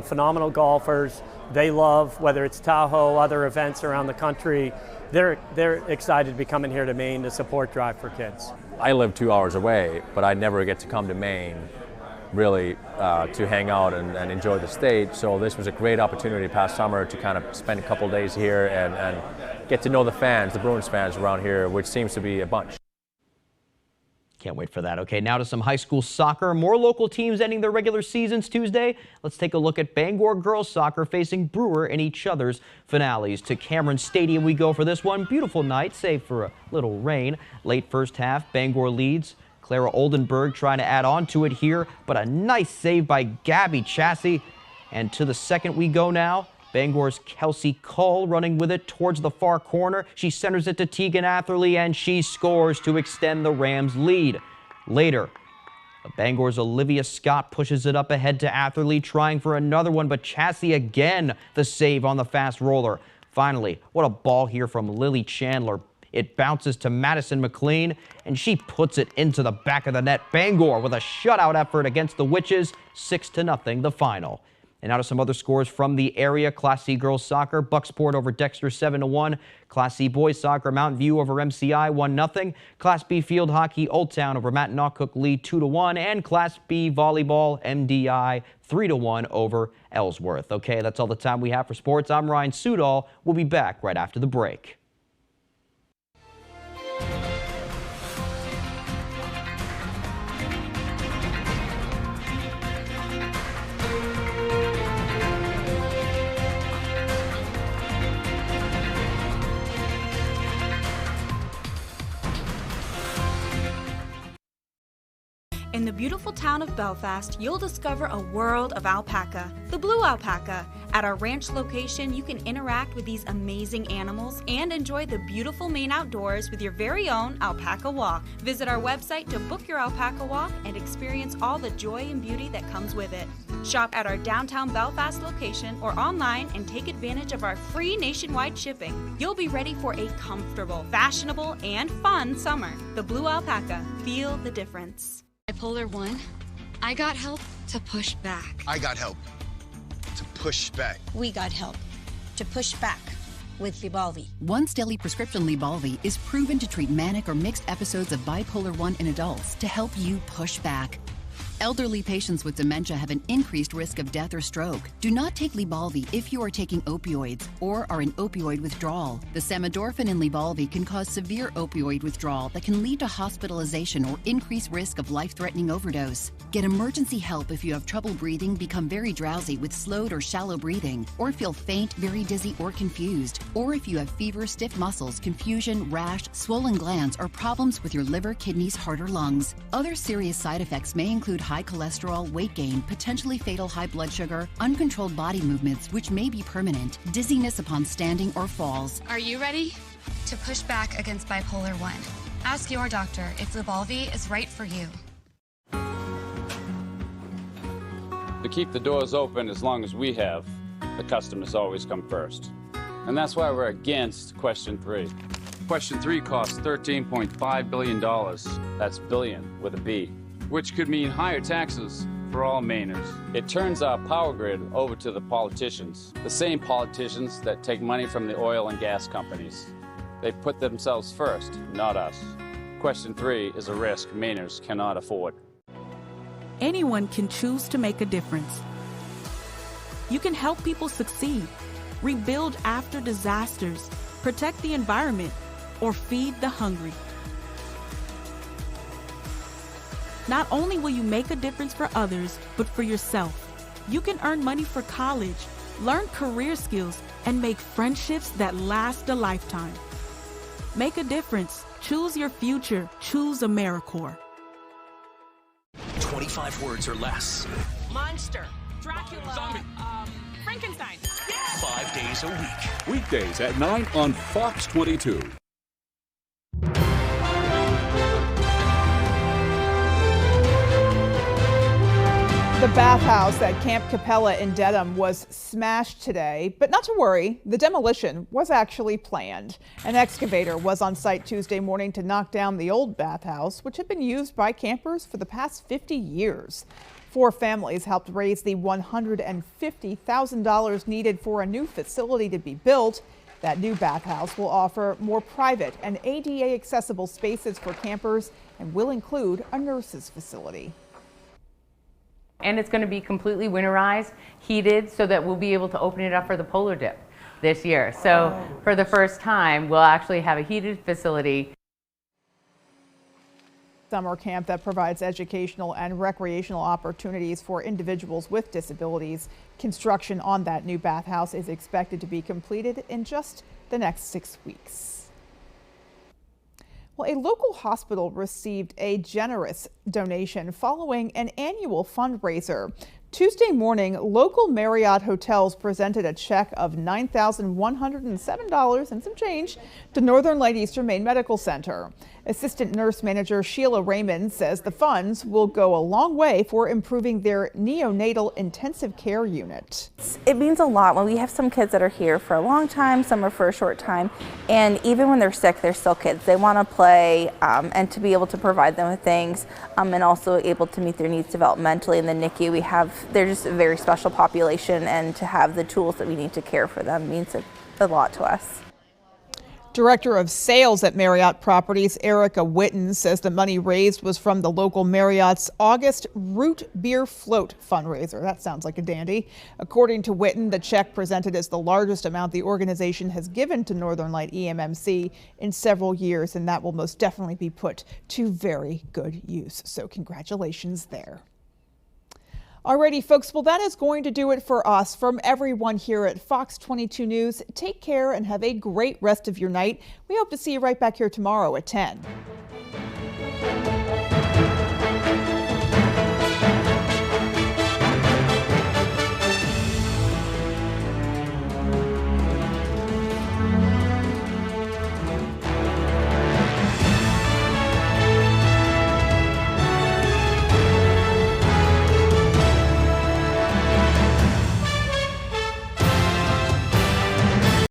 Phenomenal golfers. They love, whether it's Tahoe, other events around the country, they're excited to be coming here to Maine to support Drive for Kids. I live 2 hours away, but I never get to come to Maine really to hang out and enjoy the state. So this was a great opportunity past summer to kind of spend a couple days here and get to know the fans, the Bruins fans around here, which seems to be a bunch. Can't wait for that. Okay, now to some high school soccer. More local teams ending their regular seasons Tuesday. Let's take a look at Bangor girls soccer facing Brewer in each other's finales. To Cameron Stadium we go for this one. Beautiful night, save for a little rain. Late first half, Bangor leads. Clara Oldenburg trying to add on to it here, but a nice save by Gabby Chassie. And to the second we go now. Bangor's Kelsey Cole running with it towards the far corner. She centers it to Tegan Atherley, and she scores to extend the Rams' lead. Later, Bangor's Olivia Scott pushes it up ahead to Atherley, trying for another one, but Chassie again the save on the fast roller. Finally, what a ball here from Lily Chandler. It bounces to Madison McLean, and she puts it into the back of the net. Bangor with a shutout effort against the Witches, 6-0 the final. And now to some other scores from the area. Class C girls soccer, Bucksport over Dexter 7-1. Class C boys soccer, Mountain View over MCI 1-0. Class B field hockey, Old Town over Matt Nawcook lead 2-1. And Class B volleyball, MDI 3-1 over Ellsworth. Okay, that's all the time we have for sports. I'm Ryan Sudol. We'll be back right after the break. In the beautiful town of Belfast, you'll discover a world of alpaca, the blue alpaca. At our ranch location, you can interact with these amazing animals and enjoy the beautiful Maine outdoors with your very own alpaca walk. Visit our website to book your alpaca walk and experience all the joy and beauty that comes with it. Shop at our downtown Belfast location or online and take advantage of our free nationwide shipping. You'll be ready for a comfortable, fashionable, and fun summer. The blue alpaca. Feel the difference. Bipolar 1, I got help to push back. I got help to push back. We got help to push back with Lybalvi. Once daily prescription Lybalvi is proven to treat manic or mixed episodes of bipolar 1 in adults to help you push back. Elderly patients with dementia have an increased risk of death or stroke. Do not take Lybalvi if you are taking opioids or are in opioid withdrawal. The samidorphan in Lybalvi can cause severe opioid withdrawal that can lead to hospitalization or increased risk of life-threatening overdose. Get emergency help if you have trouble breathing, become very drowsy with slowed or shallow breathing, or feel faint, very dizzy, or confused, or if you have fever, stiff muscles, confusion, rash, swollen glands, or problems with your liver, kidneys, heart, or lungs. Other serious side effects may include high cholesterol, weight gain, potentially fatal high blood sugar, uncontrolled body movements, which may be permanent, dizziness upon standing or falls. Are you ready to push back against bipolar 1? Ask your doctor if Lybalvi is right for you. to keep the doors open as long as we have, the customers always come first. And that's why we're against Question 3. Question 3 costs $13.5 billion. That's billion with a B, which could mean higher taxes for all Mainers. It turns our power grid over to the politicians, the same politicians that take money from the oil and gas companies. They put themselves first, not us. Question 3 is a risk Mainers cannot afford. Anyone can choose to make a difference. You can help people succeed, rebuild after disasters, protect the environment, or feed the hungry. Not only will you make a difference for others, but for yourself. You can earn money for college, learn career skills, and make friendships that last a lifetime. Make a difference. Choose your future. Choose AmeriCorps. 25 words or less. Monster. Dracula. Zombie. Frankenstein. 5 days a week. Weekdays at 9 on Fox 22. The bathhouse at Camp Capella in Dedham was smashed today, but not to worry, the demolition was actually planned. An excavator was on site Tuesday morning to knock down the old bathhouse, which had been used by campers for the past 50 years. 4 families helped raise the $150,000 needed for a new facility to be built. That new bathhouse will offer more private and ADA accessible spaces for campers and will include a nurse's facility. And it's going to be completely winterized, heated, so that we'll be able to open it up for the polar dip this year. So for the first time, we'll actually have a heated facility. Summer camp that provides educational and recreational opportunities for individuals with disabilities. Construction on that new bathhouse is expected to be completed in just the next 6 weeks. Well, a local hospital received a generous donation following an annual fundraiser. Tuesday morning, local Marriott hotels presented a check of $9,107 and some change to Northern Light Eastern Maine Medical Center. Assistant Nurse Manager Sheila Raymond says the funds will go a long way for improving their neonatal intensive care unit. It means a lot when we have some kids that are here for a long time, some are for a short time, and even when they're sick, they're still kids. They want to play, and to be able to provide them with things, and also able to meet their needs developmentally. In the NICU, they're just a very special population, and to have the tools that we need to care for them means a lot to us. Director of Sales at Marriott Properties, Erica Witten, says the money raised was from the local Marriott's August Root Beer Float fundraiser. That sounds like a dandy. According to Witten, the check presented is the largest amount the organization has given to Northern Light EMMC in several years, and that will most definitely be put to very good use. So congratulations there. Alrighty, folks, well, that is going to do it for us. From everyone here at Fox 22 News, take care and have a great rest of your night. We hope to see you right back here tomorrow at 10.